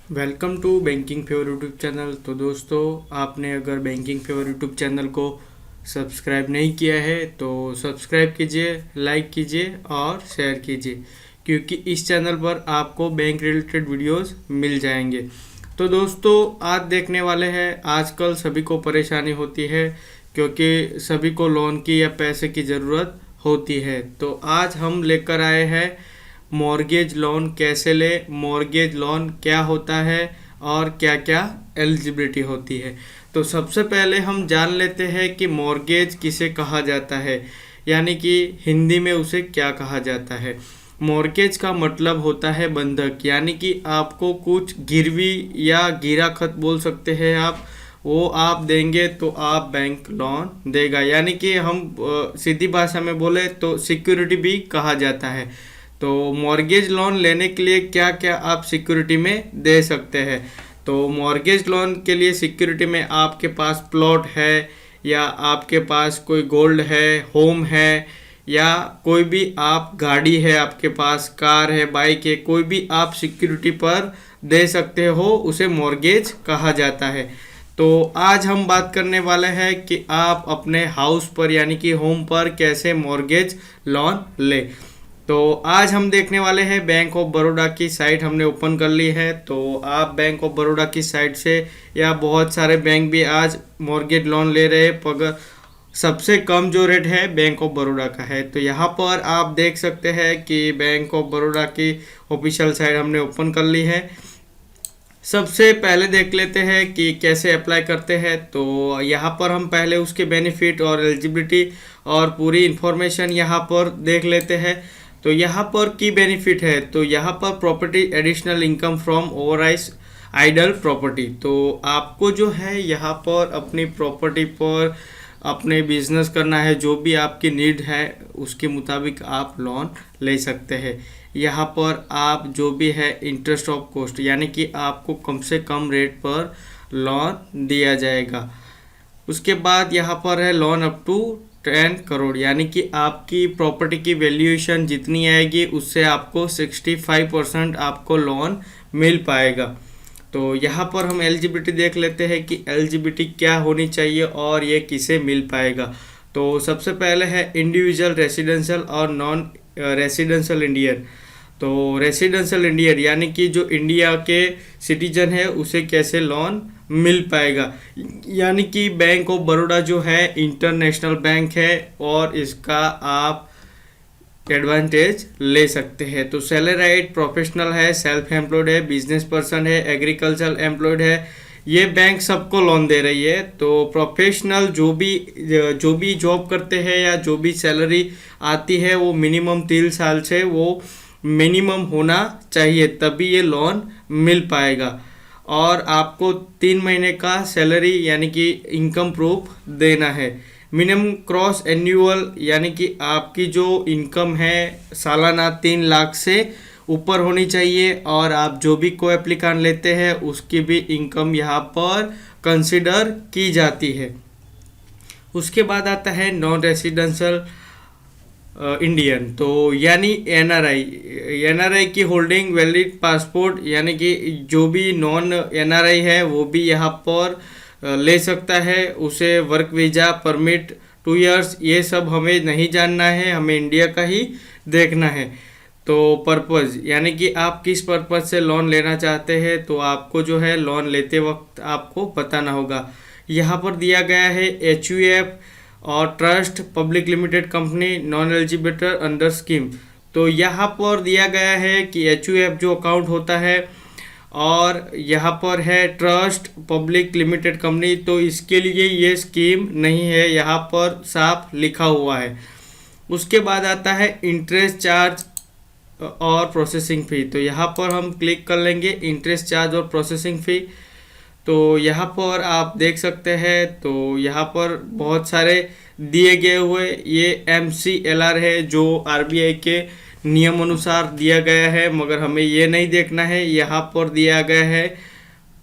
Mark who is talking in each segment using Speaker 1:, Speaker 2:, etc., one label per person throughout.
Speaker 1: Welcome to banking favour YouTube channel. तो दोस्तों, आपने अगर बैंकिंग फेवर यूट्यूब चैनल को सब्सक्राइब नहीं किया है तो सब्सक्राइब कीजिए, लाइक कीजिए और शेयर कीजिए, क्योंकि इस चैनल पर आपको बैंक रिलेटेड वीडियोस मिल जाएंगे। तो दोस्तों, आज देखने वाले हैं, आजकल सभी को परेशानी होती है क्योंकि सभी को लोन की या पैसे की ज़रूरत होती है। तो आज हम लेकर आए हैं मॉर्गेज लोन कैसे ले, मॉर्गेज लोन क्या होता है और क्या क्या एलिजिबिलिटी होती है। तो सबसे पहले हम जान लेते हैं कि मॉर्गेज किसे कहा जाता है, यानी कि हिंदी में उसे क्या कहा जाता है। मॉर्गेज का मतलब होता है बंधक, यानी कि आपको कुछ गिरवी या गिरा खत बोल सकते हैं आप, वो आप देंगे तो आप बैंक लोन देगा, यानी कि हम सीधी भाषा में बोले तो सिक्योरिटी भी कहा जाता है। तो मॉर्गेज लोन लेने के लिए क्या क्या आप सिक्योरिटी में दे सकते हैं। तो मॉर्गेज लोन के लिए सिक्योरिटी में आपके पास प्लॉट है, या आपके पास कोई गोल्ड है, होम है, या कोई भी आप गाड़ी है, आपके पास कार है, बाइक है, कोई भी आप सिक्योरिटी पर दे सकते हो, उसे मॉर्गेज कहा जाता है। तो आज हम बात करने वाले हैं कि आप अपने हाउस पर यानी कि होम पर कैसे मॉर्गेज लोन ले। तो आज हम देखने वाले हैं, बैंक ऑफ बड़ौदा की साइट हमने ओपन कर ली है। तो आप बैंक ऑफ बड़ौदा की साइट से, या बहुत सारे बैंक भी आज मॉर्गेज लोन ले रहे हैं, मगर सबसे कम जो रेट है बैंक ऑफ बड़ौदा का है। तो यहाँ पर आप देख सकते हैं कि बैंक ऑफ बड़ौदा की ऑफिशियल साइट हमने ओपन कर ली है। सबसे पहले देख लेते हैं कि कैसे अप्लाई करते हैं। तो यहाँ पर हम पहले उसके बेनिफिट और एलिजिबिलिटी और पूरी इन्फॉर्मेशन यहाँ पर देख लेते हैं। तो यहाँ पर की बेनिफिट है, तो यहाँ पर property additional income from overrise idle property. तो आपको जो है यहाँ पर अपनी प्रॉपर्टी पर अपने बिजनेस करना है, जो भी आपकी नीड है उसके मुताबिक आप लोन ले सकते हैं। यहाँ पर आप जो भी है इंटरेस्ट ऑफ कॉस्ट, यानी कि आपको कम से कम रेट पर लोन दिया जाएगा। उसके बाद यहाँ पर है लोन अप टू 10 करोड़, यानी कि आपकी प्रॉपर्टी की वैल्यूएशन जितनी आएगी उससे आपको 65% आपको लोन मिल पाएगा। तो यहाँ पर हम एलिजिबिलिटी देख लेते हैं कि एलिजिबिलिटी क्या होनी चाहिए और ये किसे मिल पाएगा। तो सबसे पहले है इंडिविजुअल रेसिडेंशियल और नॉन रेसिडेंशियल इंडियन। तो रेसिडेंशियल इंडियन यानी कि जो इंडिया के सिटीजन है उसे कैसे लोन मिल पाएगा, यानी कि बैंक ऑफ बड़ौदा जो है इंटरनेशनल बैंक है और इसका आप एडवांटेज ले सकते हैं। तो सैलराइड प्रोफेशनल है, सेल्फ एम्प्लॉयड है, बिजनेस पर्सन है, एग्रीकल्चर एम्प्लॉयड है, ये बैंक सबको लोन दे रही है। तो प्रोफेशनल जो भी जॉब करते हैं या जो भी सैलरी आती है वो मिनिमम 3 साल से वो मिनिमम होना चाहिए, तभी ये लोन मिल पाएगा। और आपको 3 महीने का सैलरी यानी कि इनकम प्रूफ देना है। मिनिमम क्रॉस एन्यूअल यानी कि आपकी जो इनकम है सालाना 3 लाख से ऊपर होनी चाहिए, और आप जो भी को एप्लीकेंट लेते हैं उसकी भी इनकम यहाँ पर कंसिडर की जाती है। उसके बाद आता है नॉन रेसिडेंशियल इंडियन, तो यानी एनआरआई की होल्डिंग वैलिड पासपोर्ट, यानी कि जो भी नॉन एनआरआई है वो भी यहाँ पर ले सकता है। उसे वर्क वीज़ा परमिट 2 इयर्स ये सब हमें नहीं जानना है, हमें इंडिया का ही देखना है। तो पर्पज़ यानी कि आप किस पर्पज़ से लोन लेना चाहते हैं, तो आपको जो है लोन लेते वक्त आपको बताना होगा। यहाँ पर दिया गया है HUF और trust public limited company non eligible under scheme. तो यहाँ पर दिया गया है कि HUF जो अकाउंट होता है, और यहाँ पर है ट्रस्ट पब्लिक लिमिटेड कंपनी, तो इसके लिए ये स्कीम नहीं है, यहाँ पर साफ लिखा हुआ है। उसके बाद आता है इंटरेस्ट चार्ज और प्रोसेसिंग फ़ी। तो यहाँ पर हम क्लिक कर लेंगे इंटरेस्ट चार्ज और प्रोसेसिंग फ़ी। तो यहाँ पर आप देख सकते हैं, तो यहाँ पर बहुत सारे दिए गए हुए ये MCLR है जो RBI के नियम अनुसार दिया गया है, मगर हमें ये नहीं देखना है। यहाँ पर दिया गया है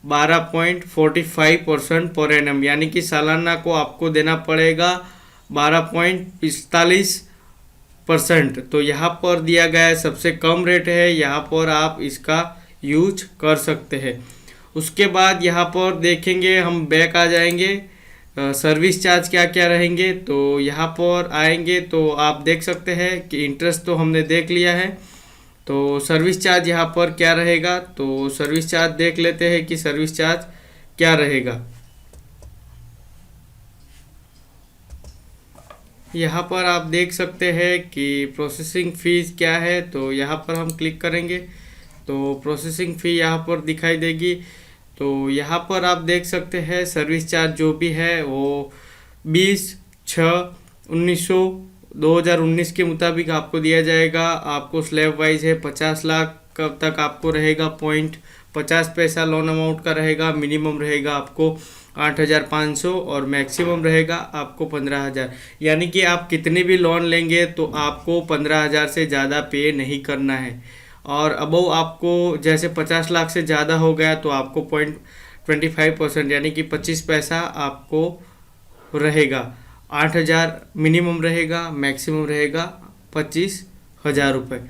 Speaker 1: 12.45% पर एनम, यानी कि सालाना को आपको देना पड़ेगा 12.45%। तो यहाँ पर दिया गया है सबसे कम रेट है, यहाँ पर आप इसका यूज कर सकते हैं। उसके बाद यहाँ पर देखेंगे, हम बैक आ जाएंगे, सर्विस चार्ज क्या क्या रहेंगे। तो यहाँ पर आएंगे तो आप देख सकते हैं कि इंटरेस्ट तो हमने देख लिया है, तो सर्विस चार्ज यहाँ पर क्या रहेगा। तो सर्विस चार्ज देख लेते हैं कि सर्विस चार्ज क्या रहेगा। यहाँ पर आप देख सकते हैं कि प्रोसेसिंग फ़ीस क्या है। तो यहाँ पर हम क्लिक करेंगे तो प्रोसेसिंग फ़ी यहाँ पर दिखाई देगी। तो यहाँ पर आप देख सकते हैं सर्विस चार्ज जो भी है वो 20/6/2019 के मुताबिक आपको दिया जाएगा। आपको स्लैब वाइज है 50 लाख कब तक आपको रहेगा, 0.50 लोन अमाउंट का रहेगा। मिनिमम रहेगा आपको 8,500 और मैक्सिमम रहेगा आपको 15,000। यानी कि आप कितने भी लोन लेंगे तो आपको 15,000 से ज़्यादा पे नहीं करना है। और अबव आपको जैसे 50 लाख से ज़्यादा हो गया तो आपको 0.25% यानी कि 25 पैसा आपको रहेगा। 8,000 मिनिमम रहेगा, मैक्सिमम रहेगा 25,000 रुपये।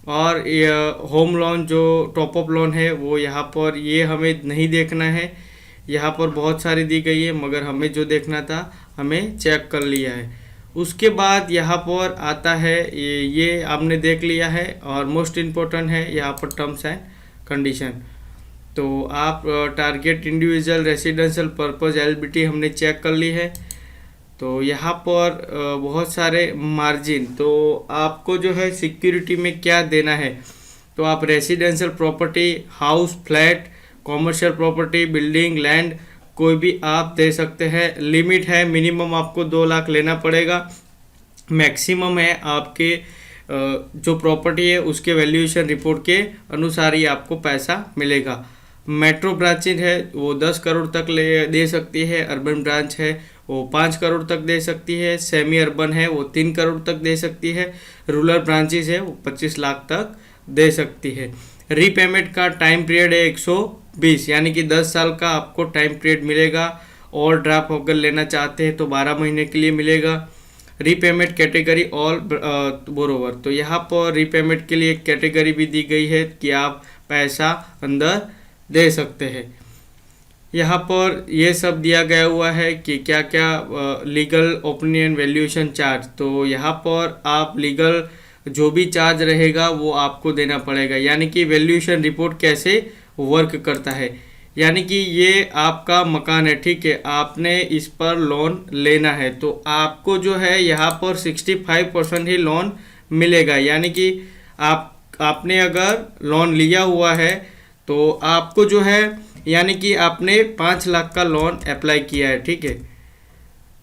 Speaker 1: और ये होम लोन जो टॉपअप लोन है वो यहाँ पर ये हमें नहीं देखना है, यहाँ पर बहुत सारी दी गई है, मगर हमें जो देखना था हमें चेक कर लिया है। उसके बाद यहाँ पर आता है ये आपने देख लिया है। और मोस्ट इम्पोर्टेंट है यहाँ पर टर्म्स एंड कंडीशन। तो आप target individual residential purpose eligibility हमने चेक कर ली है। तो यहाँ पर बहुत सारे मार्जिन, तो आपको जो है सिक्योरिटी में क्या देना है। तो आप residential property, house, flat, commercial property, building, land कोई भी आप दे सकते हैं। लिमिट है मिनिमम आपको 2 लाख लेना पड़ेगा। मैक्सिमम है आपके जो प्रॉपर्टी है उसके वैल्यूएशन रिपोर्ट के अनुसार ही आपको पैसा मिलेगा। मेट्रो ब्रांचेज है वो 10 करोड़ तक दे सकती है। अर्बन ब्रांच है वो 5 करोड़ तक दे सकती है। सेमी अर्बन है वो 3 करोड़ तक दे सकती है। रूरल ब्रांचेज है वो 25 लाख तक दे सकती है। रीपेमेंट का टाइम पीरियड है 120, यानी कि 10 साल का आपको टाइम पीरियड मिलेगा। और ड्राफ्ट अगर लेना चाहते हैं तो 12 महीने के लिए मिलेगा। रीपेमेंट कैटेगरी ऑल बोरोवर, तो यहाँ पर रीपेमेंट के लिए एक कैटेगरी भी दी गई है कि आप पैसा अंदर दे सकते हैं। यहाँ पर ये सब दिया गया हुआ है कि क्या क्या लीगल ओपिनियन वैल्यूएशन चार्ज। तो यहाँ पर आप लीगल जो भी चार्ज रहेगा वो आपको देना पड़ेगा। यानी कि वैल्यूएशन रिपोर्ट कैसे वर्क करता है, यानी कि ये आपका मकान है, ठीक है, आपने इस पर लोन लेना है तो आपको जो है यहाँ पर 65% ही लोन मिलेगा। यानी कि आपने अगर लोन लिया हुआ है तो आपको जो है, यानी कि आपने 5 लाख का लोन अप्लाई किया है, ठीक है,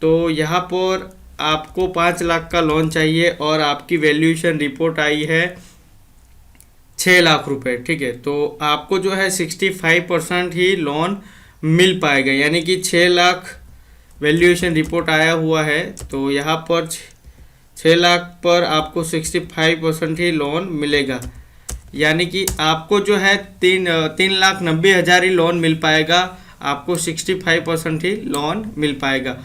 Speaker 1: तो यहाँ पर आपको 5 लाख का लोन चाहिए और आपकी वैल्यूएशन रिपोर्ट आई है 6 लाख रुपए, ठीक है, तो आपको जो है 65% ही लोन मिल पाएगा। यानी कि 6 लाख वैल्यूएशन रिपोर्ट आया हुआ है तो यहाँ पर 6 लाख पर आपको 65% ही लोन मिलेगा। यानी कि आपको जो है 3,90,000 ही लोन मिल पाएगा, आपको 65% ही लोन मिल पाएगा।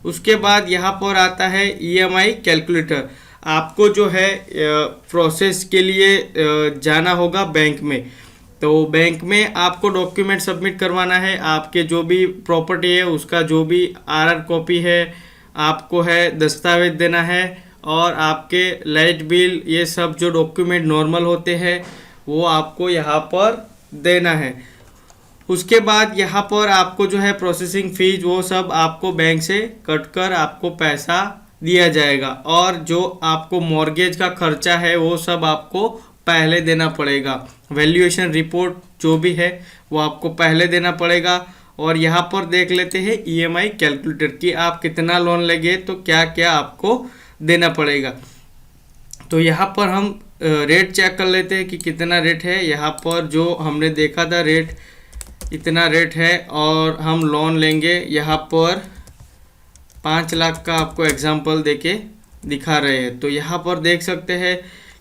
Speaker 1: उसके बाद यहाँ पर आता है ईएमआई कैलकुलेटर। आपको जो है प्रोसेस के लिए जाना होगा बैंक में। तो बैंक में आपको डॉक्यूमेंट सबमिट करवाना है। आपके जो भी प्रॉपर्टी है उसका जो भी आरआर कॉपी है आपको है दस्तावेज देना है। और आपके लाइट बिल, ये सब जो डॉक्यूमेंट नॉर्मल होते हैं वो आपको यहाँ पर देना है। उसके बाद यहाँ पर आपको जो है प्रोसेसिंग फीस वो सब आपको बैंक से कट कर आपको पैसा दिया जाएगा। और जो आपको मॉर्गेज का खर्चा है वो सब आपको पहले देना पड़ेगा। वैल्यूएशन रिपोर्ट जो भी है वो आपको पहले देना पड़ेगा। और यहाँ पर देख लेते हैं ईएमआई कैलकुलेटर कि आप कितना लोन लेंगे तो क्या क्या आपको देना पड़ेगा। तो यहाँ पर हम रेट चेक कर लेते हैं कि कितना रेट है। यहाँ पर जो हमने देखा था रेट, इतना रेट है और हम लोन लेंगे। यहाँ पर 5 लाख का आपको एग्जांपल देके दिखा रहे हैं। तो यहाँ पर देख सकते हैं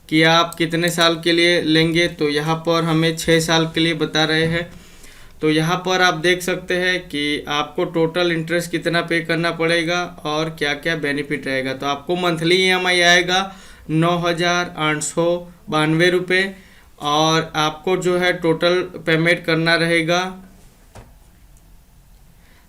Speaker 1: कि आप कितने साल के लिए लेंगे। तो यहाँ पर हमें 6 साल के लिए बता रहे हैं। तो यहाँ पर आप देख सकते हैं कि आपको टोटल इंटरेस्ट कितना पे करना पड़ेगा और क्या क्या बेनिफिट रहेगा। तो आपको मंथली ईएमआई आएगा 9,892 रुपये। और आपको जो है टोटल पेमेंट करना रहेगा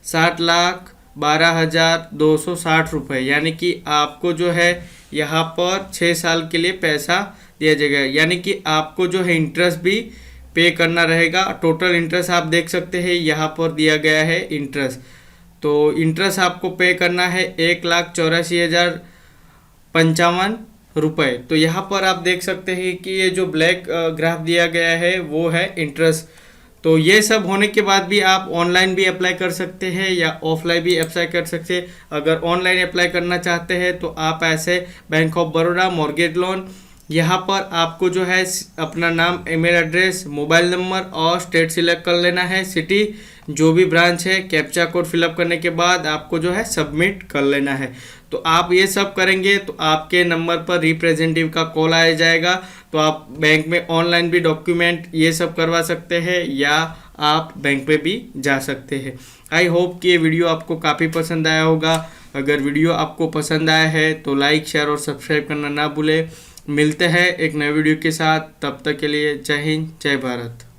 Speaker 1: 60,12,260 रुपये, यानी कि आपको जो है यहाँ पर 6 साल के लिए पैसा दिया जाएगा, यानी कि आपको जो है इंटरेस्ट भी पे करना रहेगा। टोटल इंटरेस्ट आप देख सकते हैं यहाँ पर दिया गया है इंटरेस्ट। तो इंटरेस्ट आपको पे करना है 1,84,055 रुपये। तो यहाँ पर आप देख सकते हैं कि ये जो ब्लैक ग्राफ दिया गया है वो है इंटरेस्ट। तो ये सब होने के बाद भी आप ऑनलाइन भी अप्लाई कर सकते हैं या ऑफलाइन भी अप्लाई कर सकते हैं। अगर ऑनलाइन अप्लाई करना चाहते हैं तो आप ऐसे bank of Baroda mortgage loan, यहाँ पर आपको जो है अपना नाम, ईमेल एड्रेस, मोबाइल नंबर और स्टेट सिलेक्ट कर लेना है, सिटी, जो भी ब्रांच है, कैप्चा कोड फिलअप करने के बाद आपको जो है सबमिट कर लेना है। तो आप ये सब करेंगे तो आपके नंबर पर रिप्रेजेंटेटिव का कॉल आया जाएगा। तो आप बैंक में ऑनलाइन भी डॉक्यूमेंट ये सब करवा सकते हैं या आप बैंक पे भी जा सकते हैं। आई होप कि ये वीडियो आपको काफ़ी पसंद आया होगा। अगर वीडियो आपको पसंद आया है तो लाइक, शेयर और सब्सक्राइब करना ना भूलें। मिलते हैं एक नए वीडियो के साथ, तब तक के लिए जय हिंद, जय भारत।